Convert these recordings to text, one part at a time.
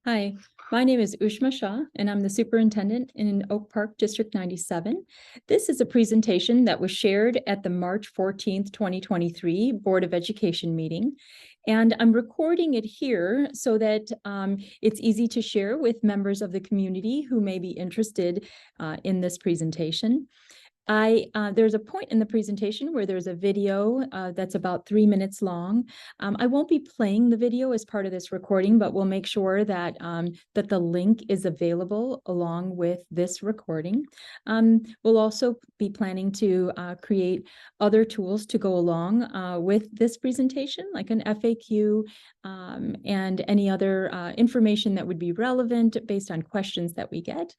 Hi, my name is Ushma Shah, and I'm the superintendent in Oak Park District 97. This is a presentation that was shared at the March 14th, 2023 Board of Education meeting. And I'm recording it here so that it's easy to share with members of the community who may be interested in this presentation. There's a point in the presentation where there's a video that's about 3 minutes long. I won't be playing the video as part of this recording, but we'll make sure that that the link is available along with this recording. We'll also be planning to create other tools to go along with this presentation, like an FAQ and any other information that would be relevant based on questions that we get.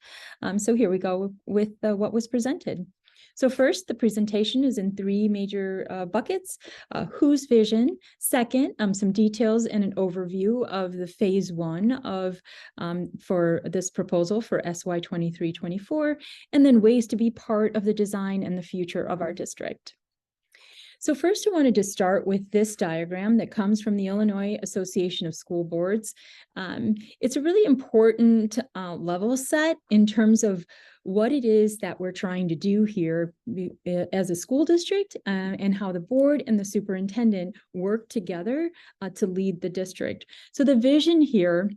So here we go with what was presented. So first, the presentation is in three major buckets. Whose vision? Second, some details and an overview of the phase one of for this proposal for SY 23-24, and then ways to be part of the design and the future of our district. So first, I wanted to start with this diagram that comes from the Illinois Association of School Boards. It's a really important level set in terms of what it is that we're trying to do here as a school district and how the board and the superintendent work together to lead the district. So the vision here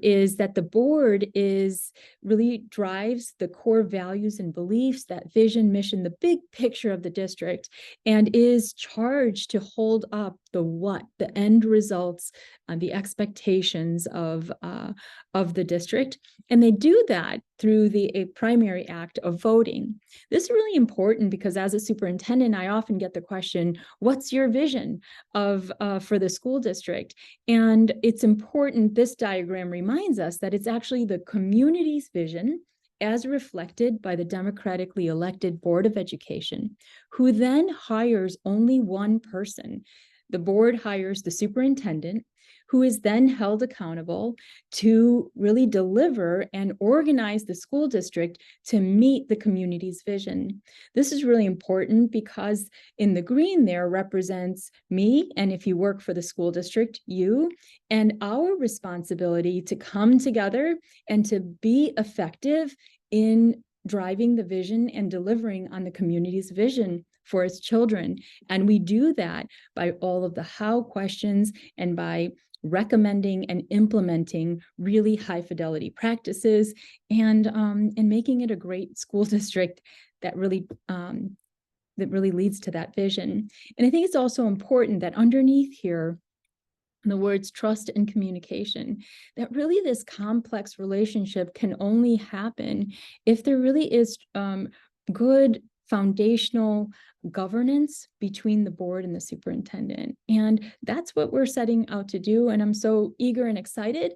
is that the board really drives the core values and beliefs, that vision, mission, the big picture of the district, and is charged to hold up the end results, the expectations of the district. And they do that through a primary act of voting. This is really important because as a superintendent, I often get the question, what's your vision for the school district? And it's important, this diagram reminds us that it's actually the community's vision as reflected by the democratically elected Board of Education, who then hires only one person. The board hires the superintendent, who is then held accountable to really deliver and organize the school district to meet the community's vision. This is really important because in the green there represents me, and if you work for the school district, you, and our responsibility to come together and to be effective in driving the vision and delivering on the community's vision for its children. And we do that by all of the how questions and by recommending and implementing really high fidelity practices and making it a great school district that really leads to that vision. And I think it's also important that underneath here, the words trust and communication, that really this complex relationship can only happen if there really is good foundational governance between the board and the superintendent. And that's what we're setting out to do. And I'm so eager and excited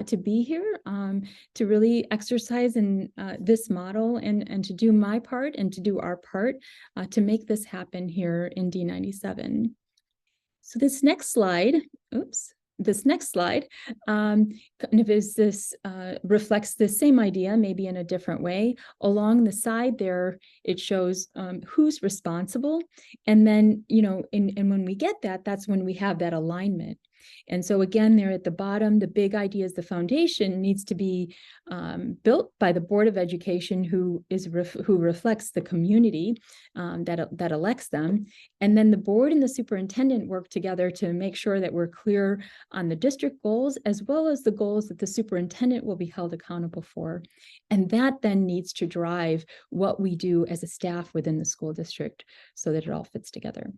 to be here to really exercise in this model and to do my part and to do our part to make this happen here in D97. So this next slide, kind of reflects the same idea, maybe in a different way. Along the side there, it shows who's responsible. And then, and when we get that, that's when we have that alignment. And so again, there at the bottom, the big idea is the foundation needs to be built by the Board of Education, who reflects the community that elects them. And then the board and the superintendent work together to make sure that we're clear on the district goals, as well as the goals that the superintendent will be held accountable for. And that then needs to drive what we do as a staff within the school district so that it all fits together.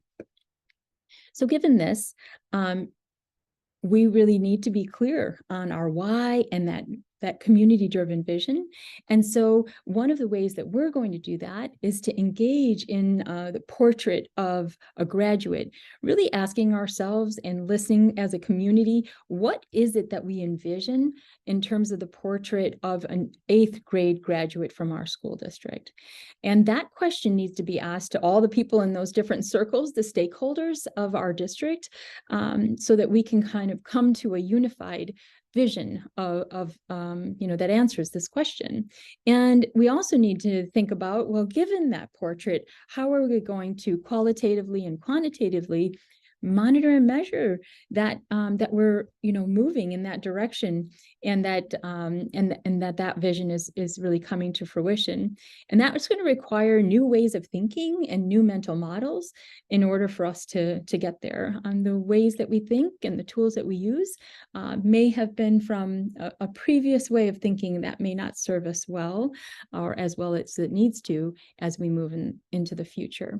So given this, we really need to be clear on our why and that community-driven vision. And so one of the ways that we're going to do that is to engage in the portrait of a graduate, really asking ourselves and listening as a community, what is it that we envision in terms of the portrait of an 8th grade graduate from our school district? And that question needs to be asked to all the people in those different circles, the stakeholders of our district, so that we can kind of come to a unified vision of that answers this question. And we also need to think about, well, given that portrait, how are we going to qualitatively and quantitatively monitor and measure that that we're moving in that direction, and that that vision is really coming to fruition. And that was going to require new ways of thinking and new mental models in order for us to get there. The ways that we think and the tools that we use may have been from a previous way of thinking that may not serve us well, or as well as it needs to, as we move into the future.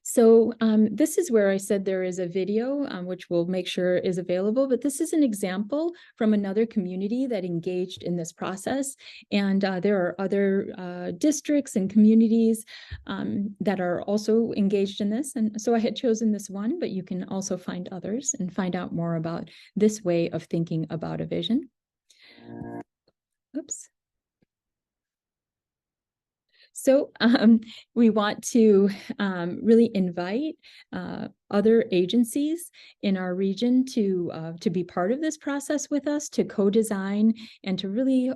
So this is where I said there is a video, which we'll make sure is available, but this is an example from another community that engaged in this process. And there are other districts and communities that are also engaged in this. And so I had chosen this one, but you can also find others and find out more about this way of thinking about a vision. Oops. So we want to really invite other agencies in our region to be part of this process with us, to co-design, and to really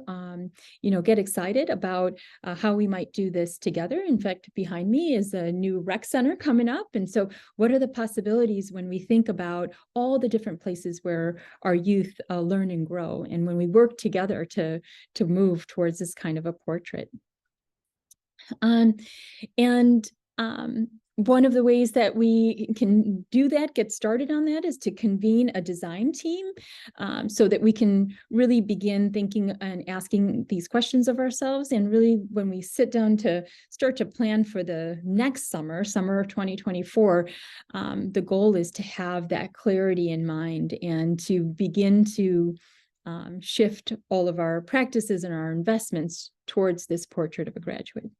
get excited about how we might do this together. In fact, behind me is a new rec center coming up. And so what are the possibilities when we think about all the different places where our youth learn and grow, and when we work together to move towards this kind of a portrait? One of the ways that we can do that, get started on that, is to convene a design team so that we can really begin thinking and asking these questions of ourselves. And really, when we sit down to start to plan for the next summer of 2024, the goal is to have that clarity in mind and to begin to shift all of our practices and our investments towards this portrait of a graduate.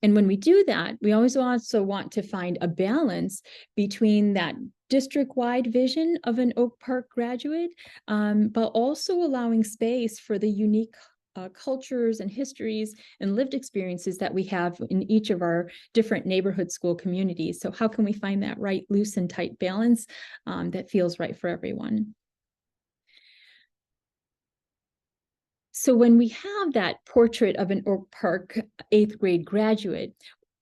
And when we do that, we always also want to find a balance between that district-wide vision of an Oak Park graduate, but also allowing space for the unique cultures and histories and lived experiences that we have in each of our different neighborhood school communities. So how can we find that right, loose and tight balance that feels right for everyone? So when we have that portrait of an Oak Park 8th grade graduate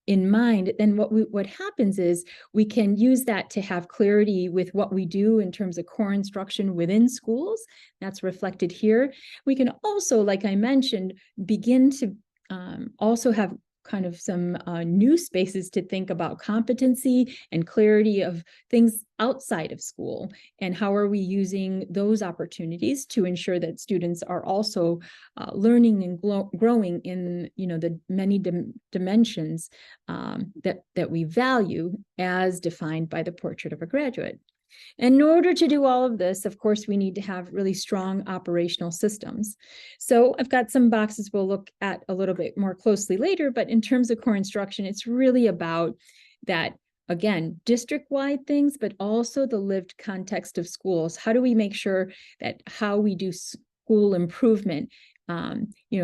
in mind, then what happens is we can use that to have clarity with what we do in terms of core instruction within schools. That's reflected here. We can also, like I mentioned, begin to also have kind of some new spaces to think about competency and clarity of things outside of school, and how are we using those opportunities to ensure that students are also learning and growing in the many dimensions that we value as defined by the portrait of a graduate. And in order to do all of this, of course, we need to have really strong operational systems. So I've got some boxes we'll look at a little bit more closely later, but in terms of core instruction, it's really about that, again, district-wide things, but also the lived context of schools. How do we make sure that how we do school improvement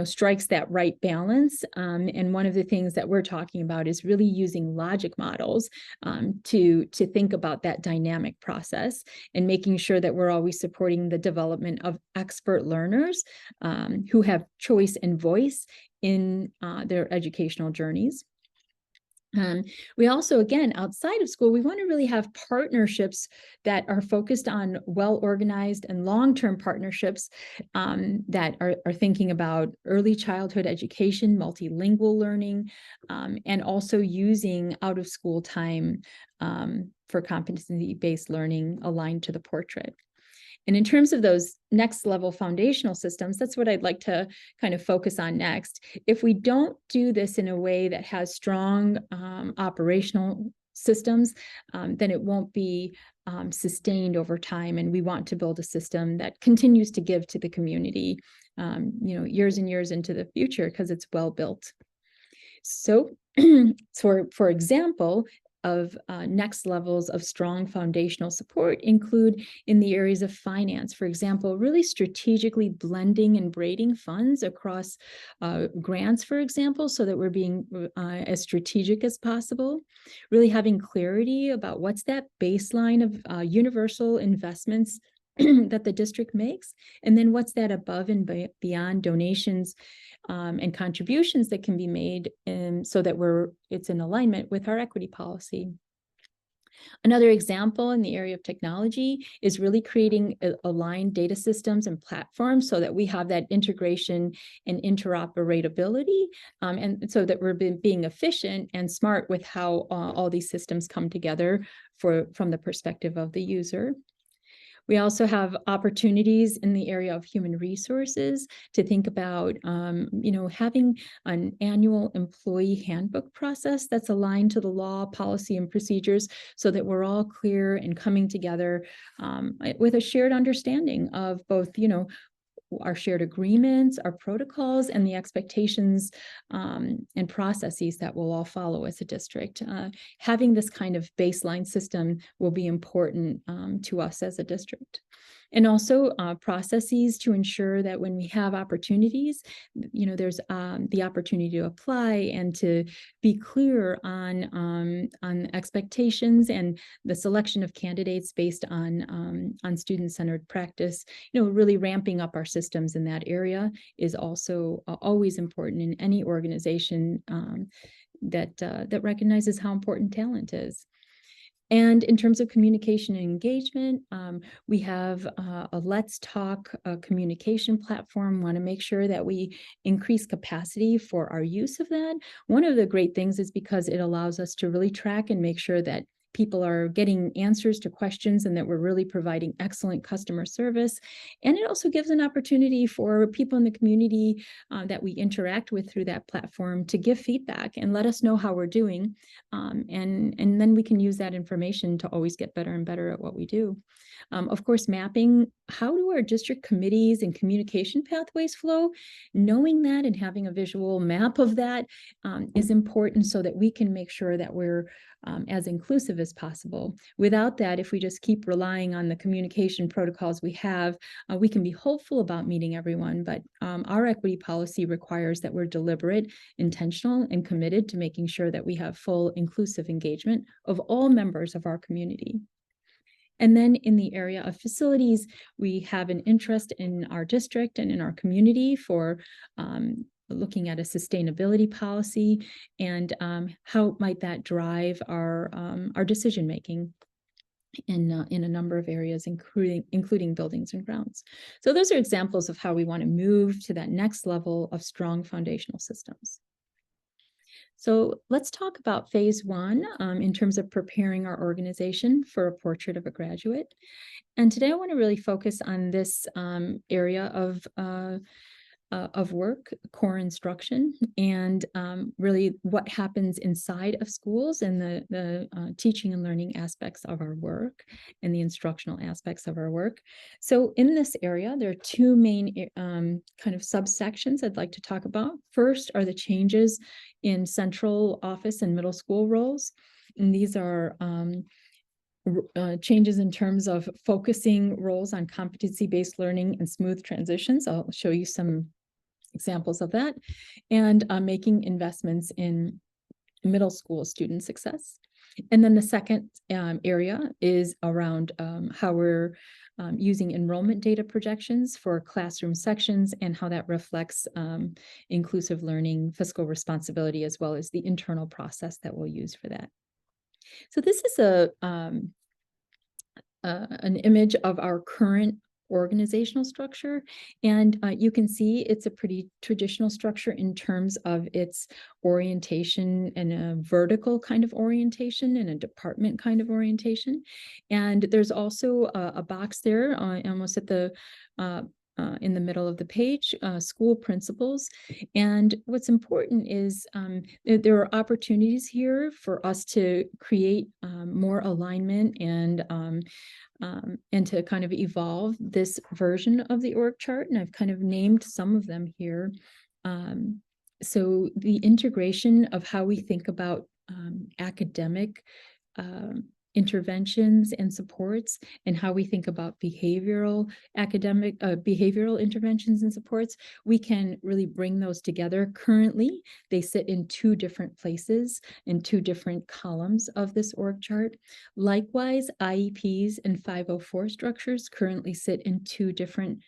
strikes that right balance? And one of the things that we're talking about is really using logic models to think about that dynamic process, and making sure that we're always supporting the development of expert learners who have choice and voice in their educational journeys. We also, again, outside of school, we want to really have partnerships that are focused on well-organized and long-term partnerships that are thinking about early childhood education, multilingual learning, and also using out-of-school time for competency-based learning aligned to the portrait. And in terms of those next level foundational systems, that's what I'd like to kind of focus on next. If we don't do this in a way that has strong operational systems, then it won't be sustained over time. And we want to build a system that continues to give to the community, years and years into the future, because it's well built. So for example, of next levels of strong foundational support include in the areas of finance. For example, really strategically blending and braiding funds across grants, for example, so that we're being as strategic as possible. Really having clarity about what's that baseline of universal investments that the district makes, and then what's that above and beyond donations and contributions that can be made, so that it's in alignment with our equity policy. Another example in the area of technology is really creating aligned data systems and platforms so that we have that integration and interoperability, and so that we're being efficient and smart with how all these systems come together from the perspective of the user. We also have opportunities in the area of human resources to think about, having an annual employee handbook process that's aligned to the law, policy, and procedures so that we're all clear and coming together with a shared understanding of both, our shared agreements, our protocols, and the expectations and processes that we'll all follow as a district. Having this kind of baseline system will be important to us as a district. And also processes to ensure that when we have opportunities, there's the opportunity to apply and to be clear on expectations and the selection of candidates based on student-centered practice. Really ramping up our systems in that area is also always important in any organization that recognizes how important talent is. And in terms of communication and engagement, we have a Let's Talk communication platform. Want to make sure that we increase capacity for our use of that. One of the great things is because it allows us to really track and make sure that people are getting answers to questions and that we're really providing excellent customer service. And it also gives an opportunity for people in the community that we interact with through that platform to give feedback and let us know how we're doing. And then we can use that information to always get better and better at what we do. Of course, mapping how do our district committees and communication pathways flow. Knowing that and having a visual map of that is important so that we can make sure that we're as inclusive as possible. Without that, if we just keep relying on the communication protocols we have, we can be hopeful about meeting everyone, but our equity policy requires that we're deliberate, intentional, and committed to making sure that we have full inclusive engagement of all members of our community. And then in the area of facilities, we have an interest in our district and in our community for looking at a sustainability policy and how might that drive our decision-making in a number of areas, including buildings and grounds. So those are examples of how we want to move to that next level of strong foundational systems. So let's talk about phase one in terms of preparing our organization for a portrait of a graduate. And today I want to really focus on this area of work, core instruction, and really what happens inside of schools and the teaching and learning aspects of our work and the instructional aspects of our work. So in this area, there are two main kind of subsections I'd like to talk about. First are the changes in central office and middle school roles. And these are changes in terms of focusing roles on competency-based learning and smooth transitions. I'll show you some examples of that, and making investments in middle school student success. And then the second area is around how we're using enrollment data projections for classroom sections and how that reflects inclusive learning, fiscal responsibility, as well as the internal process that we'll use for that. So this is an image of our current organizational structure, and you can see it's a pretty traditional structure in terms of its orientation and a vertical kind of orientation and a department kind of orientation. And there's also a box there almost at the in the middle of the page, school principals. And what's important is there are opportunities here for us to create more alignment and to kind of evolve this version of the org chart. And I've kind of named some of them here. So the integration of how we think about academic interventions and supports, and how we think about behavioral interventions and supports, we can really bring those together. Currently, they sit in two different places, in two different columns of this org chart. Likewise, IEPs and 504 structures currently sit in two different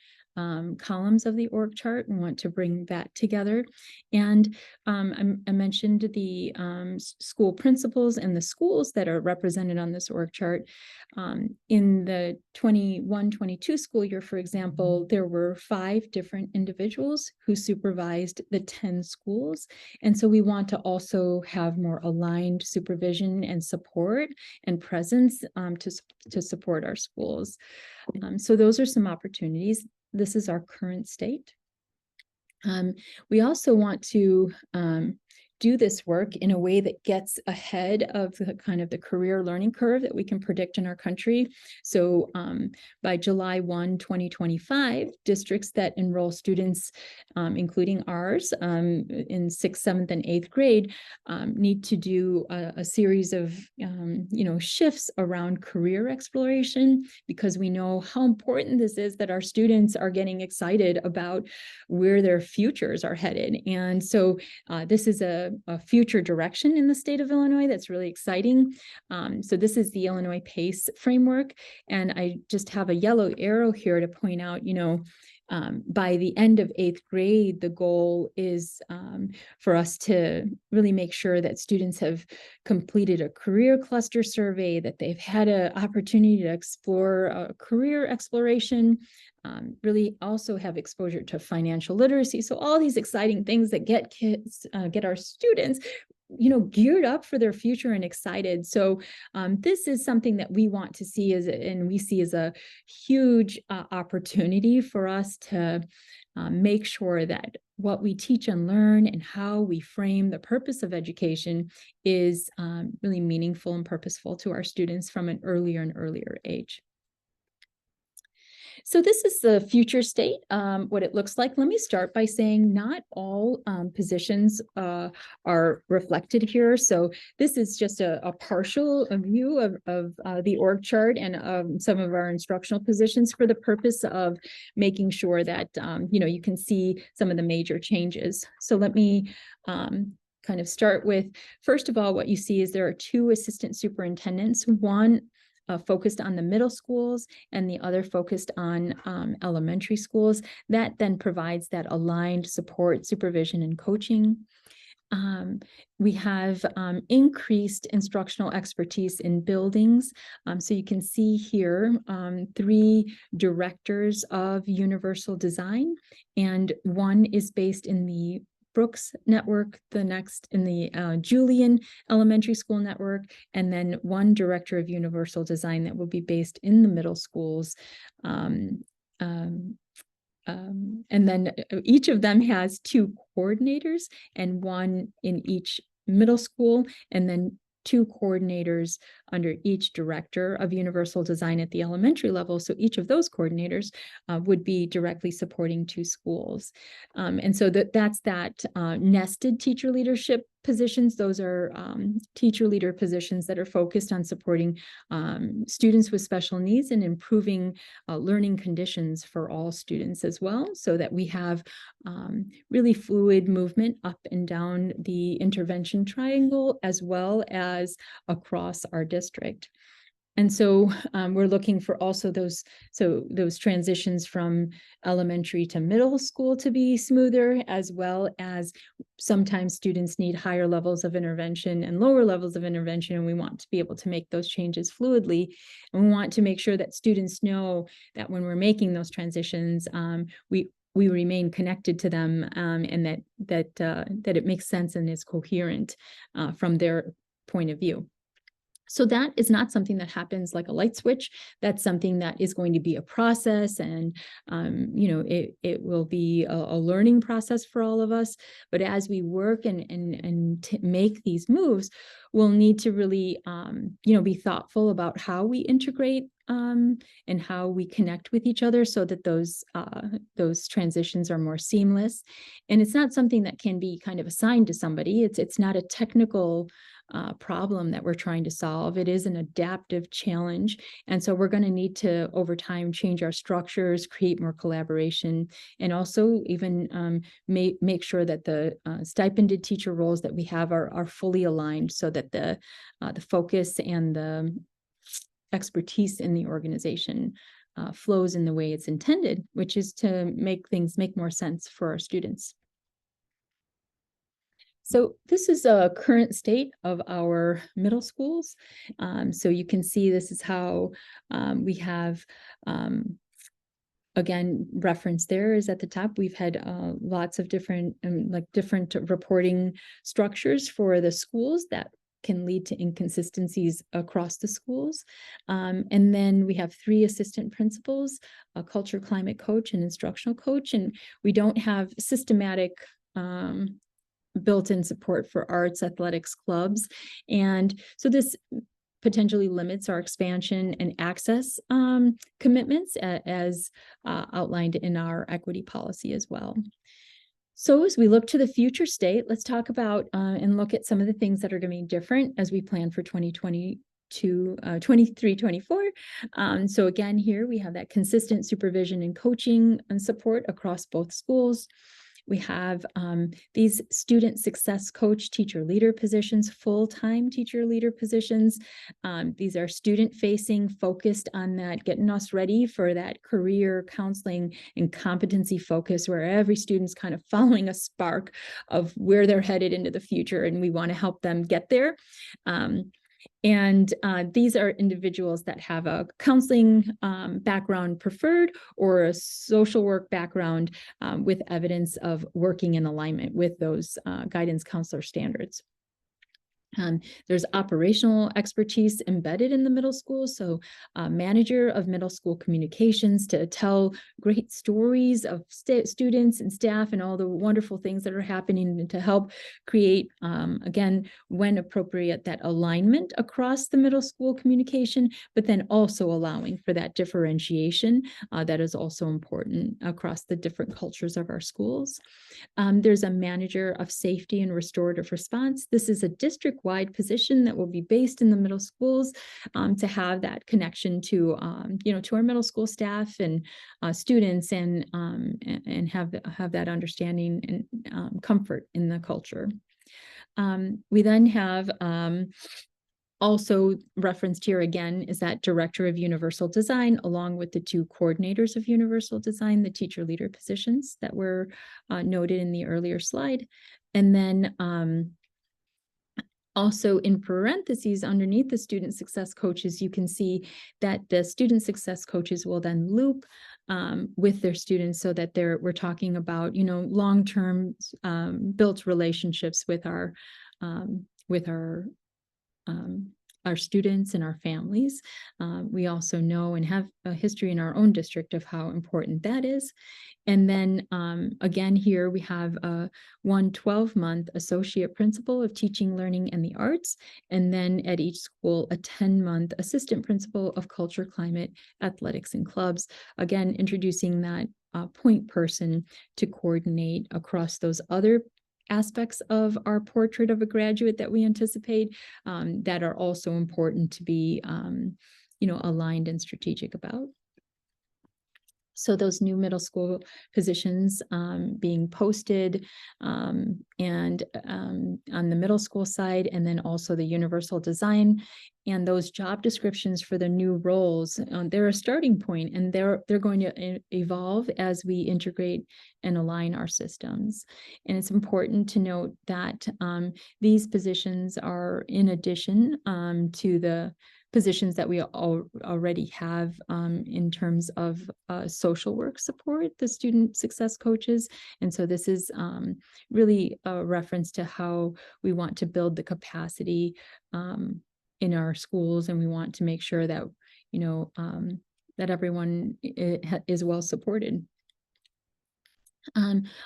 columns of the org chart and want to bring that together. And I mentioned the school principals and the schools that are represented on this org chart. In the 21-22 school year, for example, there were 5 different individuals who supervised the 10 schools. And so we want to also have more aligned supervision and support and presence to support our schools. So those are some opportunities. This is our current state. We also want to do this work in a way that gets ahead of the kind of the career learning curve that we can predict in our country. So by July 1, 2025, districts that enroll students, including ours, in 6th, 7th, and 8th grade, need to do a series of shifts around career exploration, because we know how important this is that our students are getting excited about where their futures are headed. And so this is a future direction in the state of Illinois that's really exciting. So this is the Illinois PACE framework. And I just have a yellow arrow here to point out, by the end of 8th grade, the goal is for us to really make sure that students have completed a career cluster survey, that they've had an opportunity to explore a career exploration, really also have exposure to financial literacy. So all these exciting things that get kids, get our students geared up for their future and excited. So this is something that we want to see and we see as a huge opportunity for us to make sure that what we teach and learn and how we frame the purpose of education is really meaningful and purposeful to our students from an earlier and earlier age. So this is the future state, what it looks like. Let me start by saying not all positions are reflected here. So this is just a partial view of the org chart and some of our instructional positions for the purpose of making sure that, you can see some of the major changes. So let me kind of start with, first of all, what you see is there are 2 assistant superintendents, one focused on the middle schools and the other focused on elementary schools. That then provides that aligned support, supervision, and coaching. We have increased instructional expertise in buildings. So you can see here 3 directors of universal design, and one is based in the Brooks network, the next in the Julian Elementary School network, and then one director of universal design that will be based in the middle schools. And then each of them has 2 coordinators, and one in each middle school, and then 2 coordinators under each director of universal design at the elementary level. So each of those coordinators would be directly supporting 2 schools. And so that's that nested teacher leadership positions. Those are teacher leader positions that are focused on supporting students with special needs and improving learning conditions for all students as well, so that we have really fluid movement up and down the intervention triangle as well as across our district. And so we're looking for also those transitions from elementary to middle school to be smoother, as well as sometimes students need higher levels of intervention and lower levels of intervention, and we want to be able to make those changes fluidly. And we want to make sure that students know that when we're making those transitions, we remain connected to them, and that it makes sense and is coherent from their point of view. So that is not something that happens like a light switch. That's something that is going to be a process, and it will be a learning process for all of us. But as we work and make these moves, we'll need to really be thoughtful about how we integrate and how we connect with each other, so that those transitions are more seamless. And it's not something that can be kind of assigned to somebody. It's not a technical problem that we're trying to solve. It is an adaptive challenge. And so we're going to need to, over time, change our structures, create more collaboration, and also even make sure that the stipended teacher roles that we have are fully aligned, so that the focus and the expertise in the organization flows in the way it's intended, which is to make things make more sense for our students. So this is a current state of our middle schools. So you can see this is how we have, again, reference there is at the top. We've had lots of different different reporting structures for the schools that can lead to inconsistencies across the schools. And then we have 3 assistant principals, a culture climate coach, and instructional coach, and we don't have systematic built-in support for arts, athletics, clubs. And so this potentially limits our expansion and access commitments as outlined in our equity policy as well. So as we look to the future state, let's talk about and look at some of the things that are going to be different as we plan for 23-24. So again, here we have that consistent supervision and coaching and support across both schools. We have these student success coach teacher leader positions, full-time teacher leader positions. These are student-facing, focused on that, getting us ready for that career counseling and competency focus where every student's kind of following a spark of where they're headed into the future, and we want to help them get there. And these are individuals that have a counseling background preferred or a social work background with evidence of working in alignment with those guidance counselor standards. There's operational expertise embedded in the middle school. So manager of middle school communications to tell great stories of students and staff and all the wonderful things that are happening, and to help create, again, when appropriate, that alignment across the middle school communication, but then also allowing for that differentiation that is also important across the different cultures of our schools. There's a manager of safety and restorative response. This is a district-wide position that will be based in the middle schools to have that connection to, to our middle school staff and students, and have that understanding and comfort in the culture. We then have also referenced here again is that director of universal design, along with the 2 coordinators of universal design, the teacher leader positions that were noted in the earlier slide. And then also in parentheses underneath the student success coaches, you can see that the student success coaches will then loop with their students, so that we're talking about, long-term built relationships with our students and our families. We also know and have a history in our own district of how important that is. And then again, here we have a 12-month associate principal of teaching, learning, and the arts. And then at each school, a 10-month assistant principal of culture, climate, athletics, and clubs. Again, introducing that point person to coordinate across those other aspects of our portrait of a graduate that we anticipate that are also important to be, aligned and strategic about. So those new middle school positions being posted and on the middle school side, and then also the universal design and those job descriptions for the new roles, they're a starting point, and they're going to evolve as we integrate and align our systems. And it's important to note that these positions are in addition to the positions that we already have in terms of social work support, the student success coaches. And so this is really a reference to how we want to build the capacity in our schools, and we want to make sure that, that everyone is well supported.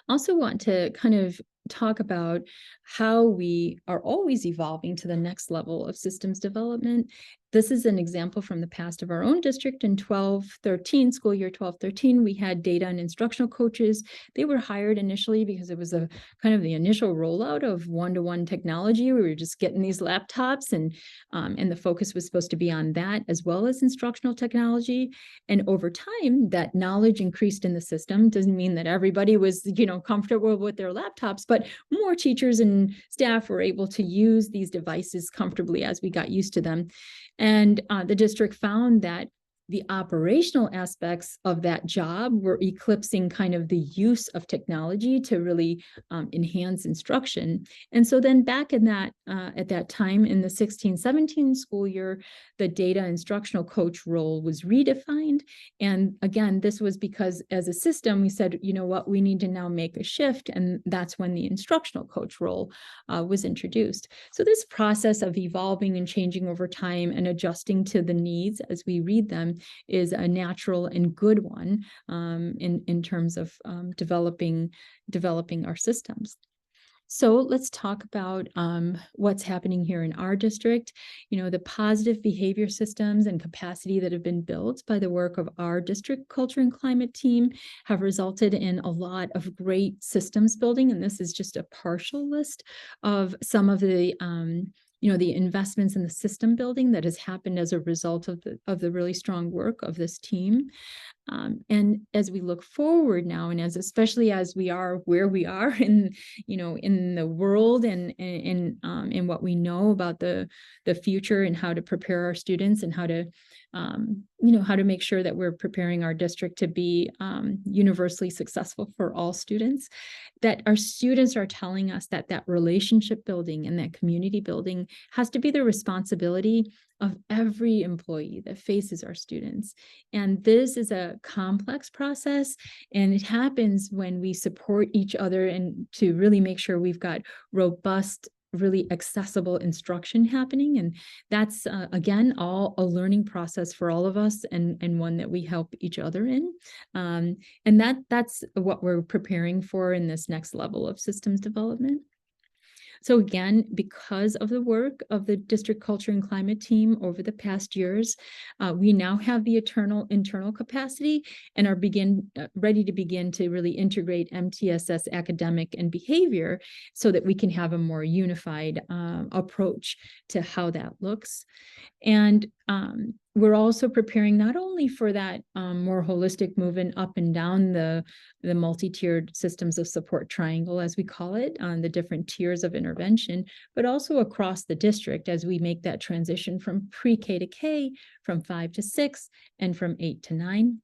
Also want to kind of talk about how we are always evolving to the next level of systems development. This is an example from the past of our own district. In 12-13, school year 12-13, we had data and instructional coaches. They were hired initially because it was a kind of the initial rollout of one-to-one technology. We were just getting these laptops, and the focus was supposed to be on that as well as instructional technology. And over time, that knowledge increased in the system. Doesn't mean that everybody was, comfortable with their laptops, but more teachers and staff were able to use these devices comfortably as we got used to them. And the district found that the operational aspects of that job were eclipsing kind of the use of technology to really enhance instruction. And so then back in that at that time in the 16-17 school year, the data instructional coach role was redefined. And again, this was because as a system, we said, you know what, we need to now make a shift. And that's when the instructional coach role was introduced. So this process of evolving and changing over time and adjusting to the needs as we read them is a natural and good one in terms of developing our systems. So let's talk about what's happening here in our district. You know, the positive behavior systems and capacity that have been built by the work of our district culture and climate team have resulted in a lot of great systems building. And this is just a partial list of some of the the investments in the system building that has happened as a result of the really strong work of this team. And as we look forward now, and especially as we are where we are in the world and in what we know about the future and how to prepare our students and how to make sure that we're preparing our district to be universally successful for all students, that our students are telling us that relationship building and that community building has to be the responsibility of every employee that faces our students. And this is a complex process, and it happens when we support each other and to really make sure we've got robust, really accessible instruction happening. And that's, again, all a learning process for all of us and one that we help each other in. And that's what we're preparing for in this next level of systems development. So again, because of the work of the district culture and climate team over the past years, we now have the internal capacity and are ready to begin to really integrate MTSS academic and behavior so that we can have a more unified approach to how that looks. And we're also preparing not only for that more holistic movement up and down the multi-tiered systems of support triangle, as we call it, on the different tiers of intervention, but also across the district as we make that transition from pre-K to K, from 5 to 6, and from 8 to 9.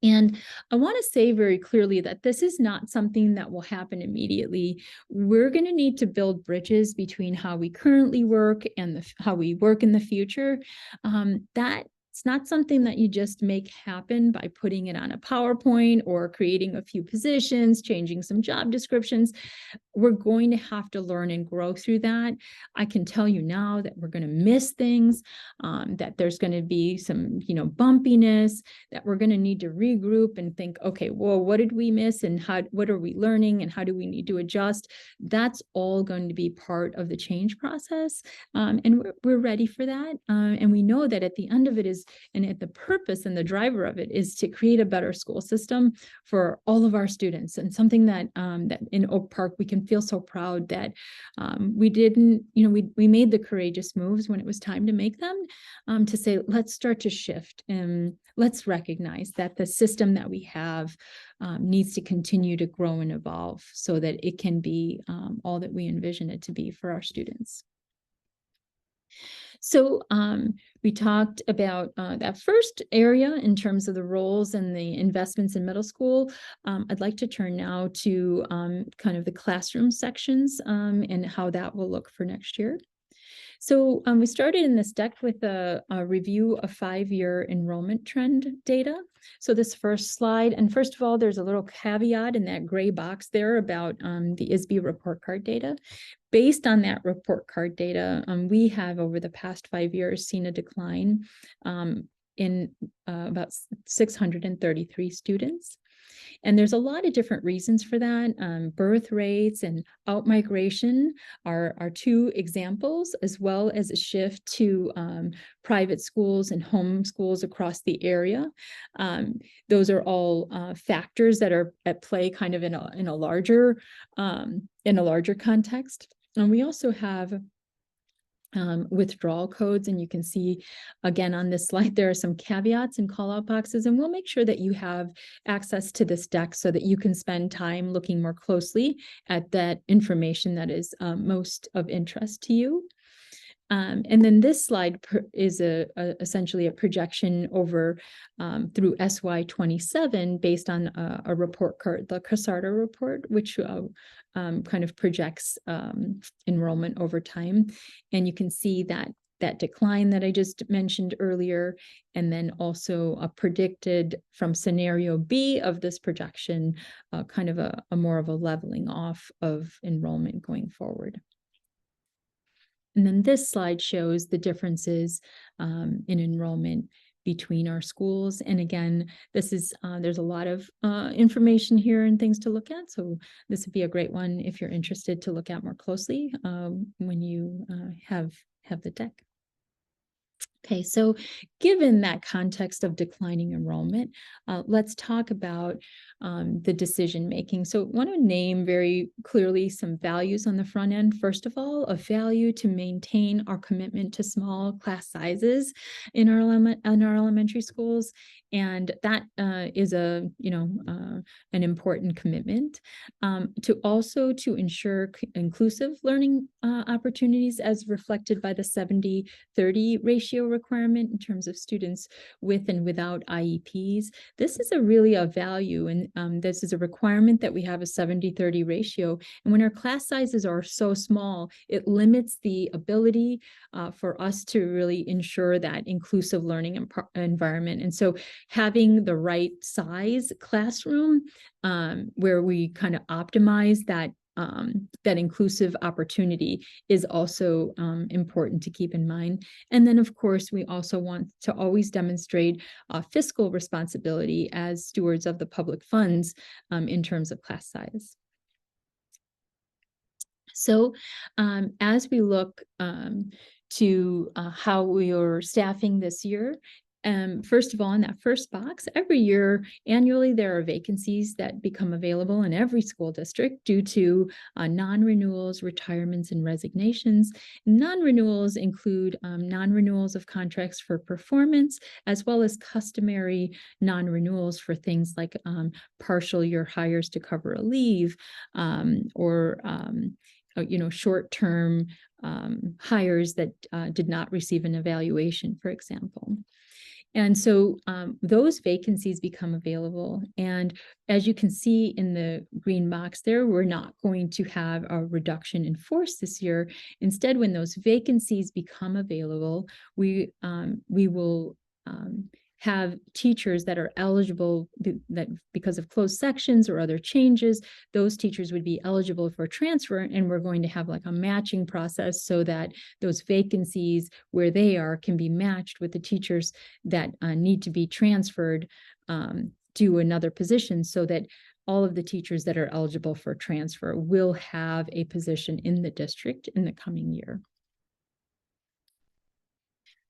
And I want to say very clearly that this is not something that will happen immediately. We're going to need to build bridges between how we currently work and how we work in the future. It's not something that you just make happen by putting it on a PowerPoint or creating a few positions, changing some job descriptions. We're going to have to learn and grow through that. I can tell you now that we're going to miss things, that there's going to be some, bumpiness, that we're going to need to regroup and think, okay, well, what did we miss and what are we learning and how do we need to adjust? That's all going to be part of the change process. And we're ready for that. And we know that at the end of it the purpose and the driver of it is to create a better school system for all of our students, and something that in Oak Park we can feel so proud that we didn't, we made the courageous moves when it was time to make them, to say, let's start to shift and let's recognize that the system that we have needs to continue to grow and evolve so that it can be all that we envision it to be for our students. So we talked about that first area in terms of the roles and the investments in middle school. I'd like to turn now to kind of the classroom sections and how that will look for next year. So we started in this deck with a review of 5-year enrollment trend data. So this first slide, and first of all, there's a little caveat in that gray box there about the ISB report card data. Based on that report card data, we have over the past 5 years seen a decline in about 633 students. And there's a lot of different reasons for that. Birth rates and out-migration are two examples, as well as a shift to private schools and home schools across the area. Those are all factors that are at play kind of in a larger context. And we also have withdrawal codes, and you can see again on this slide there are some caveats and call out boxes, and we'll make sure that you have access to this deck so that you can spend time looking more closely at that information that is most of interest to you. And then this slide is essentially a projection over through SY 27 based on a report card, the CASARTA report, which kind of projects enrollment over time. And you can see that decline that I just mentioned earlier, and then also a predicted from scenario B of this projection, kind of a more of a leveling off of enrollment going forward. And then this slide shows the differences in enrollment between our schools. And again, this is there's a lot of information here and things to look at. So this would be a great one if you're interested to look at more closely when you have the deck. Okay, so given that context of declining enrollment, let's talk about the decision making. So I want to name very clearly some values on the front end. First of all, a value to maintain our commitment to small class sizes in our elementary schools, and that is an important commitment. To ensure inclusive learning opportunities as reflected by the 70-30 ratio requirement in terms of students with and without IEPs. This is really a value, and this is a requirement that we have a 70-30 ratio. And when our class sizes are so small, it limits the ability for us to really ensure that inclusive learning environment. And so having the right size classroom where we kind of optimize that inclusive opportunity is also important to keep in mind. And then, of course, we also want to always demonstrate fiscal responsibility as stewards of the public funds in terms of class size. So as we look to how we are staffing this year, first of all, in that first box, every year, annually, there are vacancies that become available in every school district due to non-renewals, retirements, and resignations. Non-renewals include non-renewals of contracts for performance, as well as customary non-renewals for things like partial year hires to cover a leave, or short-term hires that did not receive an evaluation, for example. And so those vacancies become available. And as you can see in the green box there, we're not going to have a reduction in force this year. Instead, when those vacancies become available, we will have teachers that are eligible, that because of closed sections or other changes, those teachers would be eligible for transfer, and we're going to have like a matching process so that those vacancies where they are can be matched with the teachers that need to be transferred to another position, so that all of the teachers that are eligible for transfer will have a position in the district in the coming year.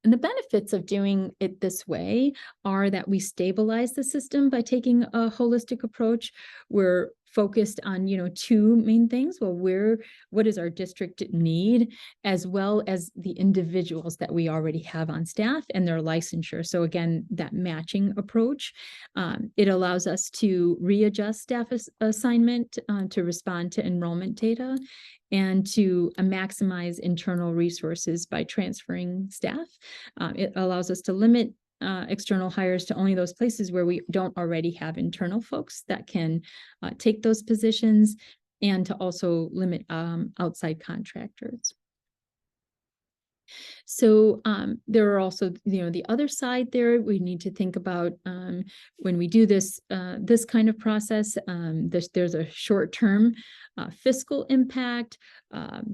And the benefits of doing it this way are that we stabilize the system by taking a holistic approach. We're focused on, two main things. Well, what does our district need, as well as the individuals that we already have on staff and their licensure. So again, that matching approach, it allows us to readjust staff assignment to respond to enrollment data, and to maximize internal resources by transferring staff. It allows us to limit external hires to only those places where we don't already have internal folks that can take those positions, and to also limit outside contractors. So there are also, the other side there, we need to think about when we do this kind of process, there's a short-term fiscal impact.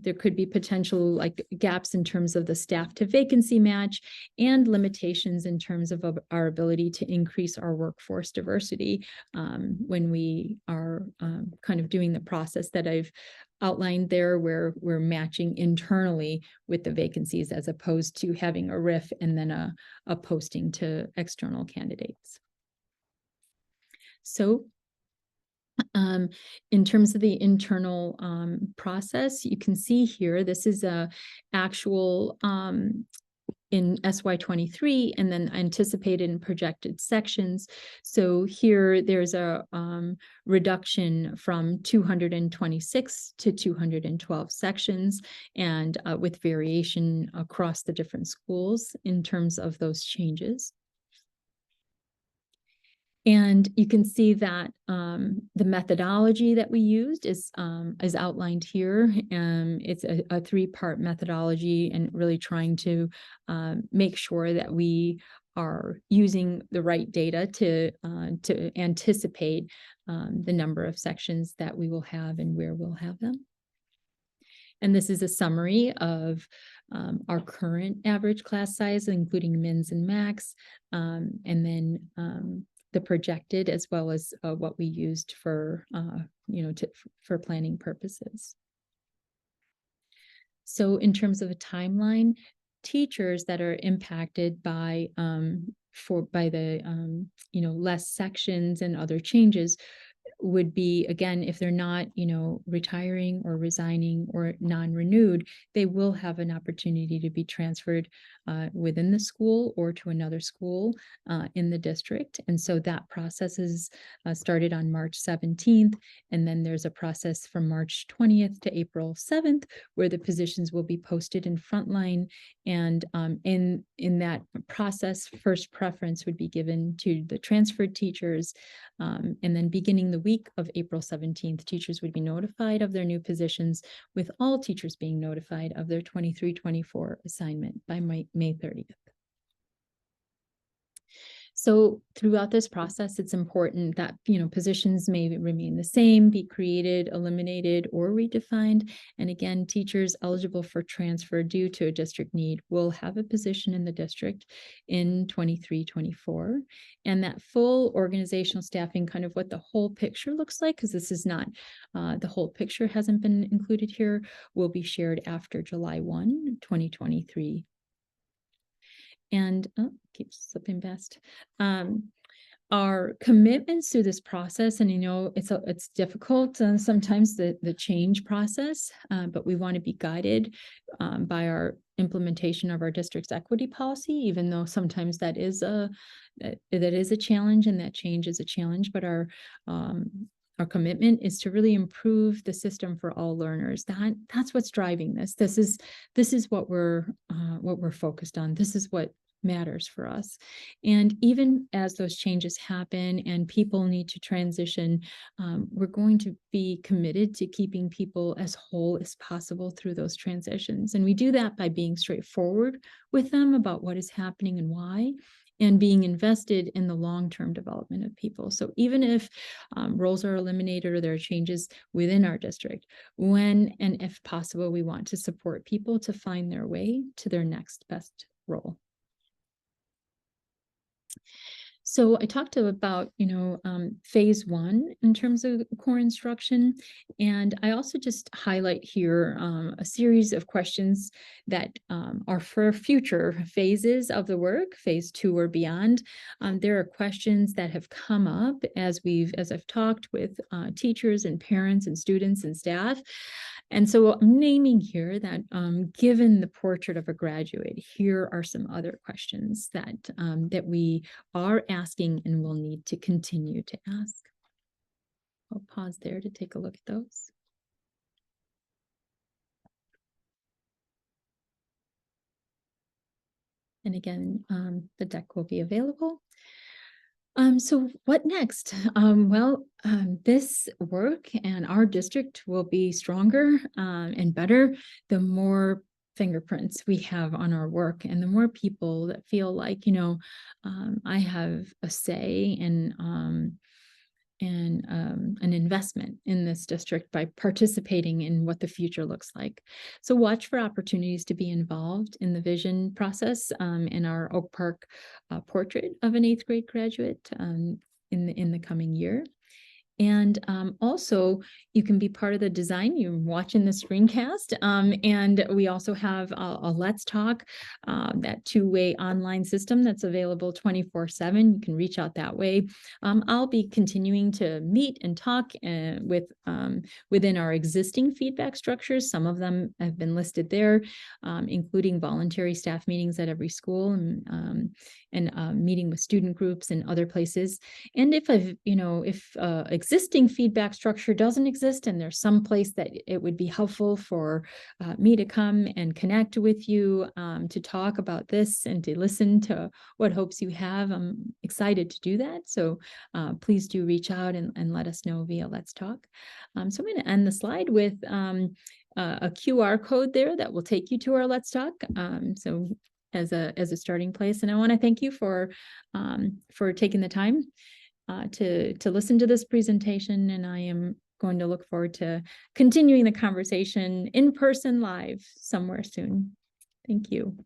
There could be potential gaps in terms of the staff to vacancy match, and limitations in terms of our ability to increase our workforce diversity when we are kind of doing the process that I've outlined there, where we're matching internally with the vacancies as opposed to having a RIF and then a posting to external candidates. So in terms of the internal process, you can see here, this is a actual in SY23 and then anticipated and projected sections. So here there's a reduction from 226 to 212 sections, and with variation across the different schools in terms of those changes. And you can see that the methodology that we used is outlined here. It's a three-part methodology, and really trying to make sure that we are using the right data to anticipate the number of sections that we will have and where we'll have them. And this is a summary of our current average class size, including mins and max, and then the projected, as well as what we used for, for planning purposes. So in terms of a timeline, teachers that are impacted by the less sections and other changes would be, again, if they're not, retiring or resigning or non-renewed, they will have an opportunity to be transferred within the school or to another school in the district. And so that process is started on March 17th. And then there's a process from March 20th to April 7th, where the positions will be posted in Frontline. And in that process, first preference would be given to the transferred teachers. And then beginning the week of April 17th, teachers would be notified of their new positions, with all teachers being notified of their 23-24 assignment by May 30th. So throughout this process, it's important that, positions may remain the same, be created, eliminated, or redefined. And again, teachers eligible for transfer due to a district need will have a position in the district in 23-24. And that full organizational staffing, kind of what the whole picture looks like, because this is not, the whole picture hasn't been included here, will be shared after July 1, 2023. And keeps slipping past. Our commitments through this process, and it's difficult sometimes, the change process, but we want to be guided by our implementation of our district's equity policy, even though sometimes that is a challenge, and that change is a challenge. But our commitment is to really improve the system for all learners. That's what's driving this. This is what we're focused on. This is what matters for us. And even as those changes happen and people need to transition, we're going to be committed to keeping people as whole as possible through those transitions. And we do that by being straightforward with them about what is happening and why, and being invested in the long-term development of people. So even if roles are eliminated or there are changes within our district, when and if possible, we want to support people to find their way to their next best role. So I talked about, phase one in terms of core instruction. And I also just highlight here a series of questions that are for future phases of the work, phase 2 or beyond. There are questions that have come up as I've talked with teachers and parents and students and staff. And so I'm naming here that given the portrait of a graduate, here are some other questions that we are asking and will need to continue to ask. I'll pause there to take a look at those. And again, the deck will be available. So what next? This work and our district will be stronger and better the more fingerprints we have on our work, and the more people that feel like, I have a say and an investment in this district by participating in what the future looks like. So watch for opportunities to be involved in the vision process in our Oak Park portrait of an 8th grade graduate in the coming year. And also, you can be part of the design. You're watching the screencast. And we also have a Let's Talk, that two-way online system that's available 24/7. You can reach out that way. I'll be continuing to meet and talk within our existing feedback structures. Some of them have been listed there, including voluntary staff meetings at every school and meeting with student groups and other places. And if existing feedback structure doesn't exist and there's some place that it would be helpful for me to come and connect with you to talk about this and to listen to what hopes you have, I'm excited to do that. So please do reach out and let us know via Let's Talk. So I'm going to end the slide with a QR code there that will take you to our Let's Talk. So as a starting place. And I want to thank you for taking the time to listen to this presentation. And I am going to look forward to continuing the conversation in person live somewhere soon. Thank you.